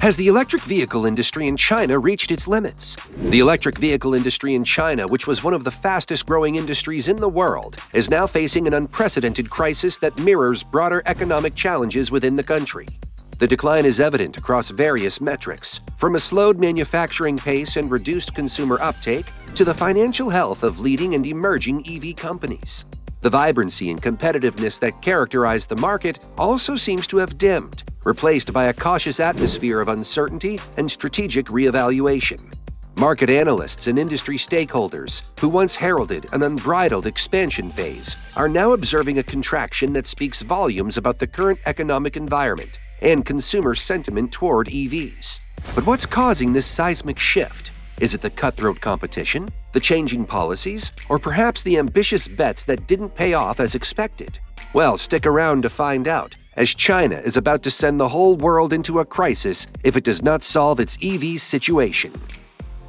Has the electric vehicle industry in China reached its limits? The electric vehicle industry in China, which was one of the fastest-growing industries in the world, is now facing an unprecedented crisis that mirrors broader economic challenges within the country. The decline is evident across various metrics, from a slowed manufacturing pace and reduced consumer uptake to the financial health of leading and emerging EV companies. The vibrancy and competitiveness that characterize the market also seems to have dimmed, replaced by a cautious atmosphere of uncertainty and strategic reevaluation. Market analysts and industry stakeholders, who once heralded an unbridled expansion phase, are now observing a contraction that speaks volumes about the current economic environment and consumer sentiment toward EVs. But what's causing this seismic shift? Is it the cutthroat competition, the changing policies, or perhaps the ambitious bets that didn't pay off as expected? Well, stick around to find out, as China is about to send the whole world into a crisis if it does not solve its EV situation.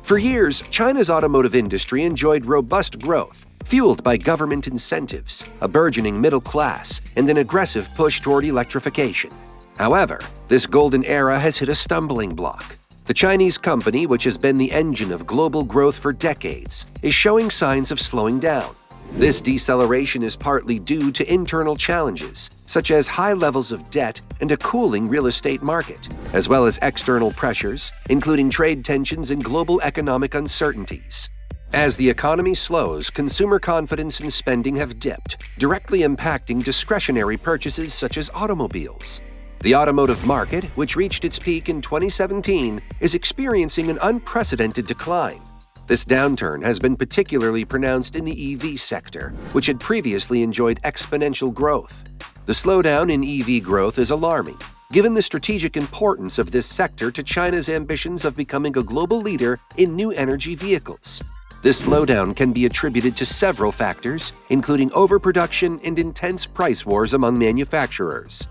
For years, China's automotive industry enjoyed robust growth, fueled by government incentives, a burgeoning middle class, and an aggressive push toward electrification. However, this golden era has hit a stumbling block. The Chinese company, which has been the engine of global growth for decades, is showing signs of slowing down. This deceleration is partly due to internal challenges, such as high levels of debt and a cooling real estate market, as well as external pressures, including trade tensions and global economic uncertainties. As the economy slows, consumer confidence and spending have dipped, directly impacting discretionary purchases such as automobiles. The automotive market, which reached its peak in 2017, is experiencing an unprecedented decline. This downturn has been particularly pronounced in the EV sector, which had previously enjoyed exponential growth. The slowdown in EV growth is alarming, given the strategic importance of this sector to China's ambitions of becoming a global leader in new energy vehicles. This slowdown can be attributed to several factors, including overproduction and intense price wars among manufacturers.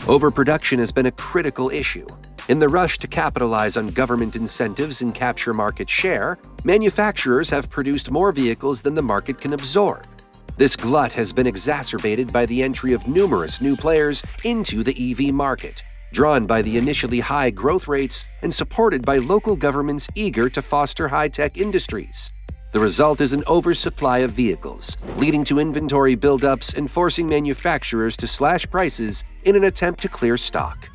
Overproduction has been a critical issue. In the rush to capitalize on government incentives and capture market share, manufacturers have produced more vehicles than the market can absorb. This glut has been exacerbated by the entry of numerous new players into the EV market, drawn by the initially high growth rates and supported by local governments eager to foster high-tech industries. The result is an oversupply of vehicles, leading to inventory buildups and forcing manufacturers to slash prices in an attempt to clear stock.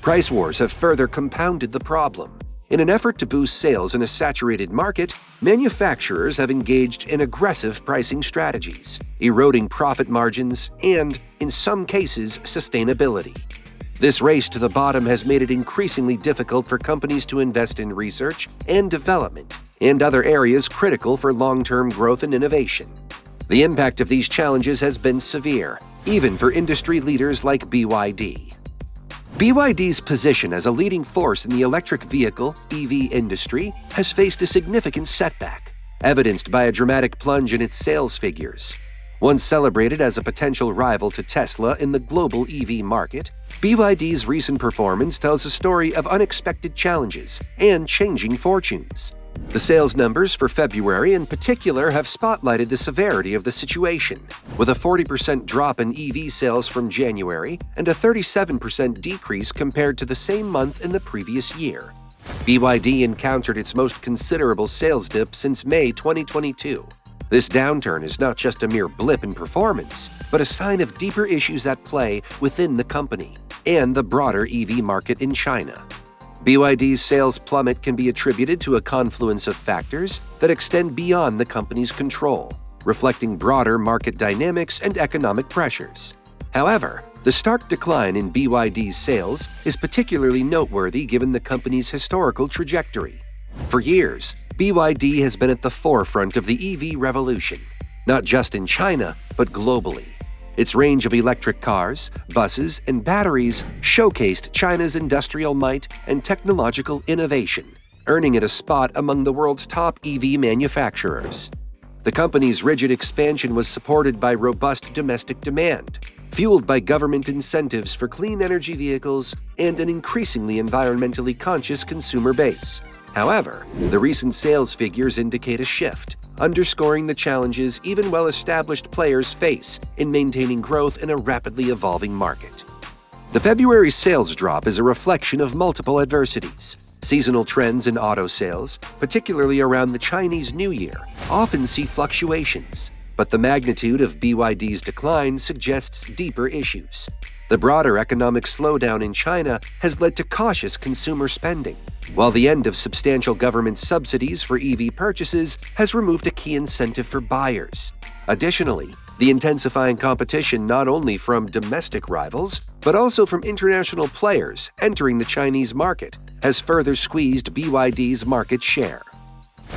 Price wars have further compounded the problem. In an effort to boost sales in a saturated market, manufacturers have engaged in aggressive pricing strategies, eroding profit margins and, in some cases, sustainability. This race to the bottom has made it increasingly difficult for companies to invest in research and development and other areas critical for long-term growth and innovation. The impact of these challenges has been severe, even for industry leaders like BYD. BYD's position as a leading force in the electric vehicle (EV) industry has faced a significant setback, evidenced by a dramatic plunge in its sales figures. Once celebrated as a potential rival to Tesla in the global EV market, BYD's recent performance tells a story of unexpected challenges and changing fortunes. The sales numbers for February in particular have spotlighted the severity of the situation, with a 40% drop in EV sales from January and a 37% decrease compared to the same month in the previous year. BYD encountered its most considerable sales dip since May 2022. This downturn is not just a mere blip in performance, but a sign of deeper issues at play within the company and the broader EV market in China. BYD's sales plummet can be attributed to a confluence of factors that extend beyond the company's control, reflecting broader market dynamics and economic pressures. However, the stark decline in BYD's sales is particularly noteworthy given the company's historical trajectory. For years, BYD has been at the forefront of the EV revolution, not just in China, but globally. Its range of electric cars, buses, and batteries showcased China's industrial might and technological innovation, earning it a spot among the world's top EV manufacturers. The company's rigid expansion was supported by robust domestic demand, fueled by government incentives for clean energy vehicles and an increasingly environmentally conscious consumer base. However, the recent sales figures indicate a shift, underscoring the challenges even well-established players face in maintaining growth in a rapidly evolving market. The February sales drop is a reflection of multiple adversities. Seasonal trends in auto sales, particularly around the Chinese New Year, often see fluctuations, but the magnitude of BYD's decline suggests deeper issues. The broader economic slowdown in China has led to cautious consumer spending, while the end of substantial government subsidies for EV purchases has removed a key incentive for buyers. Additionally, the intensifying competition not only from domestic rivals, but also from international players entering the Chinese market has further squeezed BYD's market share.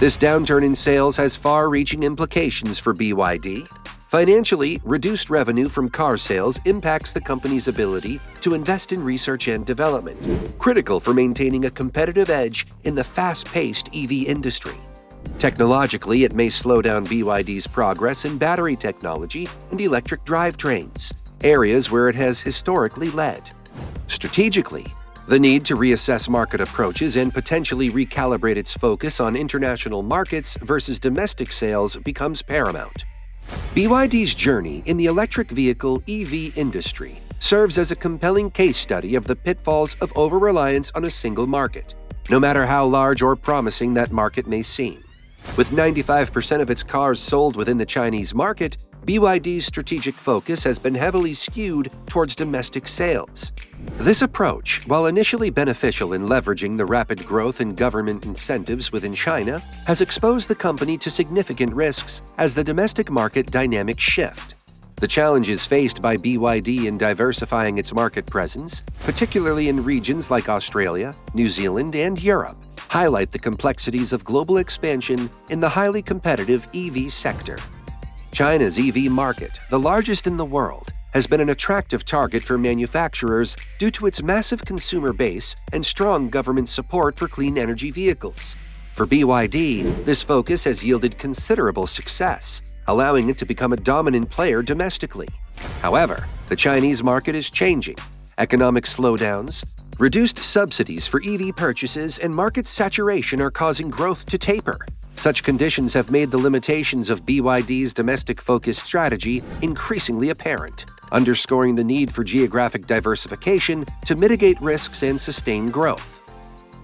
This downturn in sales has far-reaching implications for BYD. Financially, reduced revenue from car sales impacts the company's ability to invest in research and development, critical for maintaining a competitive edge in the fast-paced EV industry. Technologically, it may slow down BYD's progress in battery technology and electric drivetrains, areas where it has historically led. Strategically, the need to reassess market approaches and potentially recalibrate its focus on international markets versus domestic sales becomes paramount. BYD's journey in the electric vehicle EV industry serves as a compelling case study of the pitfalls of over-reliance on a single market, no matter how large or promising that market may seem. With 95% of its cars sold within the Chinese market, BYD's strategic focus has been heavily skewed towards domestic sales. This approach, while initially beneficial in leveraging the rapid growth in government incentives within China, has exposed the company to significant risks as the domestic market dynamics shift. The challenges faced by BYD in diversifying its market presence, particularly in regions like Australia, New Zealand, and Europe, highlight the complexities of global expansion in the highly competitive EV sector. China's EV market, the largest in the world, has been an attractive target for manufacturers due to its massive consumer base and strong government support for clean energy vehicles. For BYD, this focus has yielded considerable success, allowing it to become a dominant player domestically. However, the Chinese market is changing. Economic slowdowns, reduced subsidies for EV purchases, and market saturation are causing growth to taper. Such conditions have made the limitations of BYD's domestic-focused strategy increasingly apparent, underscoring the need for geographic diversification to mitigate risks and sustain growth.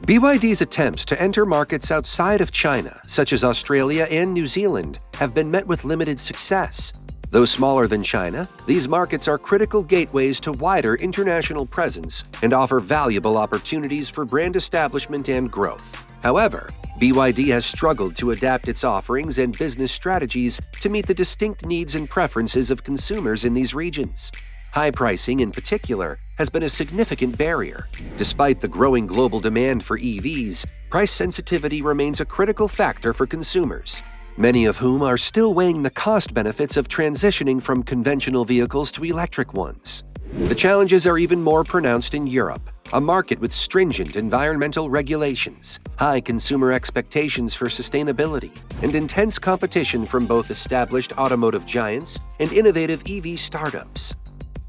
BYD's attempts to enter markets outside of China, such as Australia and New Zealand, have been met with limited success. Though smaller than China, these markets are critical gateways to wider international presence and offer valuable opportunities for brand establishment and growth. However, BYD has struggled to adapt its offerings and business strategies to meet the distinct needs and preferences of consumers in these regions. High pricing, in particular, has been a significant barrier. Despite the growing global demand for EVs, price sensitivity remains a critical factor for consumers, many of whom are still weighing the cost-benefits of transitioning from conventional vehicles to electric ones. The challenges are even more pronounced in Europe, a market with stringent environmental regulations, high consumer expectations for sustainability, and intense competition from both established automotive giants and innovative EV startups.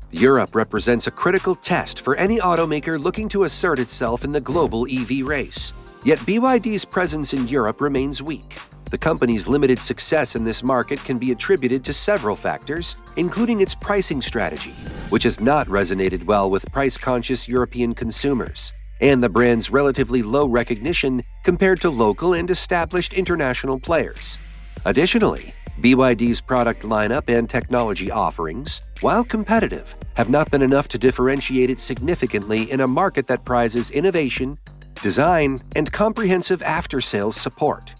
Europe represents a critical test for any automaker looking to assert itself in the global EV race. Yet BYD's presence in Europe remains weak. The company's limited success in this market can be attributed to several factors, including its pricing strategy, which has not resonated well with price-conscious European consumers, and the brand's relatively low recognition compared to local and established international players. Additionally, BYD's product lineup and technology offerings, while competitive, have not been enough to differentiate it significantly in a market that prizes innovation, design, and comprehensive after-sales support.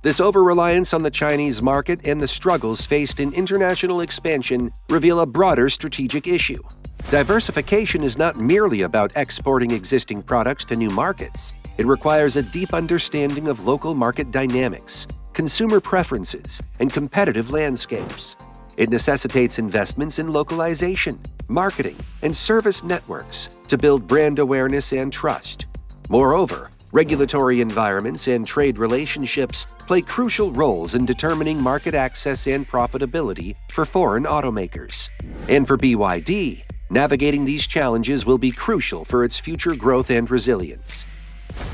This over-reliance on the Chinese market and the struggles faced in international expansion reveal a broader strategic issue. Diversification is not merely about exporting existing products to new markets. It requires a deep understanding of local market dynamics, consumer preferences, and competitive landscapes. It necessitates investments in localization, marketing, and service networks to build brand awareness and trust. Moreover, regulatory environments and trade relationships play crucial roles in determining market access and profitability for foreign automakers. And for BYD, navigating these challenges will be crucial for its future growth and resilience.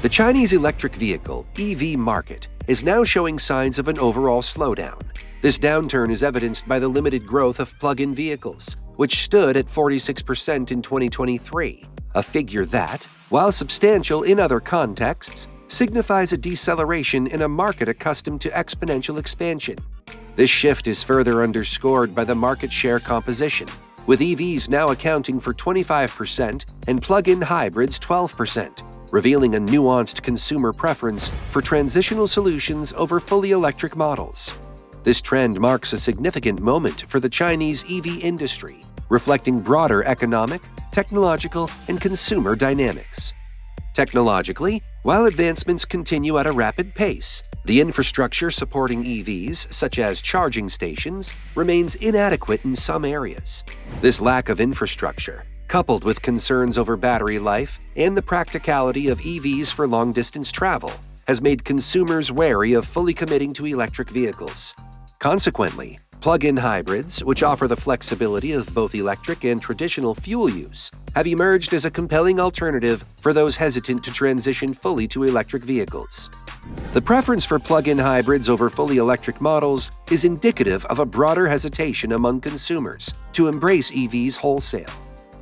The Chinese electric vehicle (EV) market is now showing signs of an overall slowdown. This downturn is evidenced by the limited growth of plug-in vehicles, which stood at 46% in 2023, a figure that, while substantial in other contexts, signifies a deceleration in a market accustomed to exponential expansion. This shift is further underscored by the market share composition, with EVs now accounting for 25% and plug-in hybrids 12%, revealing a nuanced consumer preference for transitional solutions over fully electric models. This trend marks a significant moment for the Chinese EV industry, reflecting broader economic, technological, and consumer dynamics. Technologically, while advancements continue at a rapid pace, the infrastructure supporting EVs, such as charging stations, remains inadequate in some areas. This lack of infrastructure, coupled with concerns over battery life and the practicality of EVs for long-distance travel, has made consumers wary of fully committing to electric vehicles. Consequently, plug-in hybrids, which offer the flexibility of both electric and traditional fuel use, have emerged as a compelling alternative for those hesitant to transition fully to electric vehicles. The preference for plug-in hybrids over fully electric models is indicative of a broader hesitation among consumers to embrace EVs wholesale.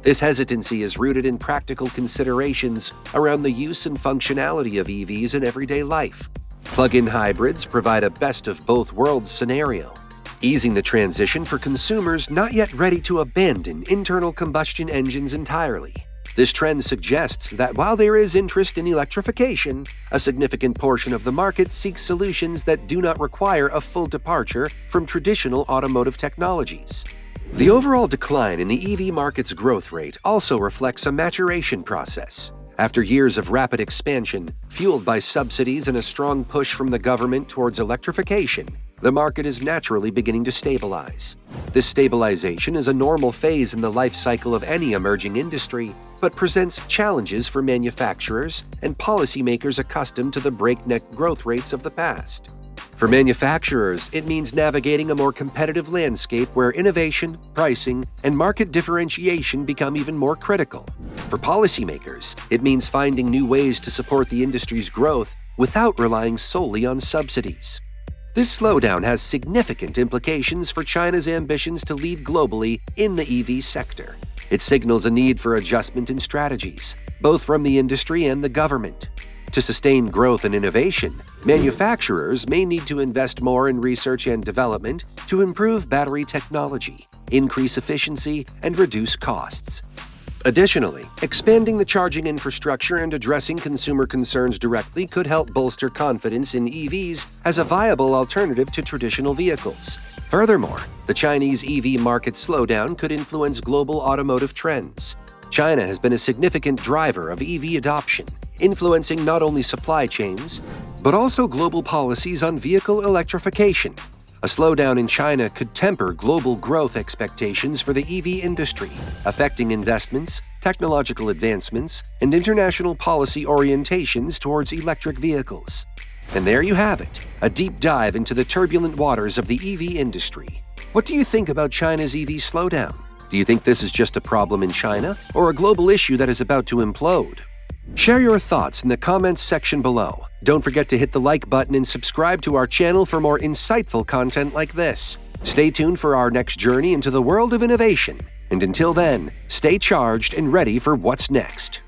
This hesitancy is rooted in practical considerations around the use and functionality of EVs in everyday life. Plug-in hybrids provide a best-of-both-worlds scenario, easing the transition for consumers not yet ready to abandon internal combustion engines entirely. This trend suggests that while there is interest in electrification, a significant portion of the market seeks solutions that do not require a full departure from traditional automotive technologies. The overall decline in the EV market's growth rate also reflects a maturation process. After years of rapid expansion, fueled by subsidies and a strong push from the government towards electrification, the market is naturally beginning to stabilize. This stabilization is a normal phase in the life cycle of any emerging industry, but presents challenges for manufacturers and policymakers accustomed to the breakneck growth rates of the past. For manufacturers, it means navigating a more competitive landscape where innovation, pricing, and market differentiation become even more critical. For policymakers, it means finding new ways to support the industry's growth without relying solely on subsidies. This slowdown has significant implications for China's ambitions to lead globally in the EV sector. It signals a need for adjustment in strategies, both from the industry and the government. To sustain growth and innovation, manufacturers may need to invest more in research and development to improve battery technology, increase efficiency, and reduce costs. Additionally, expanding the charging infrastructure and addressing consumer concerns directly could help bolster confidence in EVs as a viable alternative to traditional vehicles. Furthermore, the Chinese EV market slowdown could influence global automotive trends. China has been a significant driver of EV adoption, influencing not only supply chains, but also global policies on vehicle electrification. A slowdown in China could temper global growth expectations for the EV industry, affecting investments, technological advancements, and international policy orientations towards electric vehicles. And there you have it, a deep dive into the turbulent waters of the EV industry. What do you think about China's EV slowdown? Do you think this is just a problem in China, or a global issue that is about to implode? Share your thoughts in the comments section below. Don't forget to hit the like button and subscribe to our channel for more insightful content like this. Stay tuned for our next journey into the world of innovation. And until then, stay charged and ready for what's next.